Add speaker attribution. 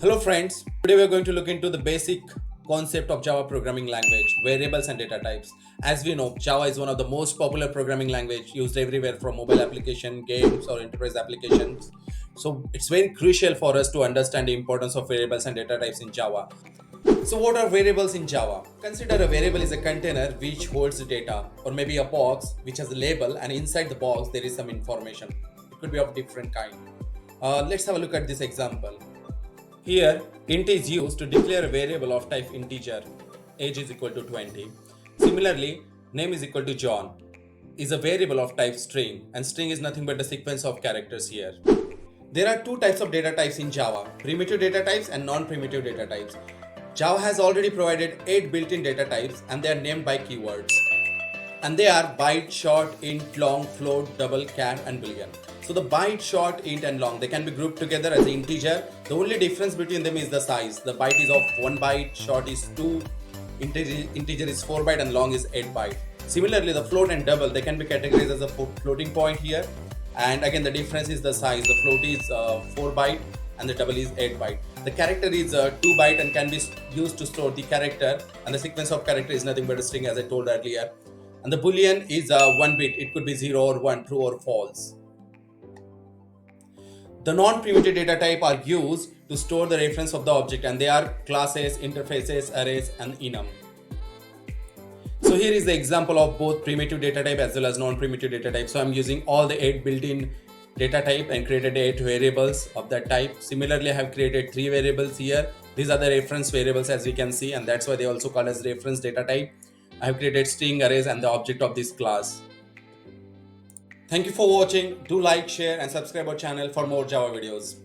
Speaker 1: Hello friends, today we are going to look into the basic concept of Java programming language, variables and data types. As we know, Java is one of the most popular programming language used everywhere from mobile application, games or enterprise applications. So it's very crucial for us to understand the importance of variables and data types in Java. So what are variables in Java? Consider a variable is a container which holds the data, or maybe a box which has a label, and inside the box there is some information. It could be of different kind. Let's have a look at this example. Here, int is used to declare a variable of type integer. Age is equal to 20. Similarly, name is equal to John is a variable of type string, and string is nothing but the sequence of characters here. There are two types of data types in Java, primitive data types and non-primitive data types. Java has already provided 8 built-in data types and they are named by keywords. And they are byte, short, int, long, float, double, char, and boolean. So the byte, short, int, and long, they can be grouped together as an integer. The only difference between them is the size. The byte is of 1 byte, short is 2, integer is 4 byte, and long is 8 byte. Similarly, the float and double, they can be categorized as a floating point here. And again, the difference is the size. The float is 4 byte and the double is 8 byte. The character is 2 byte and can be used to store the character, and the sequence of character is nothing but a string, as I told earlier. And the boolean is 1 bit. It could be 0 or 1, true or false. The non-primitive data type are used to store the reference of the object, and they are classes, interfaces, arrays, and enum. So here is the example of both primitive data type as well as non-primitive data type. So I'm using all the 8 built-in data type and created 8 variables of that type. Similarly, I have created 3 variables here. These are the reference variables, as we can see, and that's why they also call as reference data type. I have created string, arrays, and the object of this class. Thank you for watching. Do like, share, and subscribe our channel for more Java videos.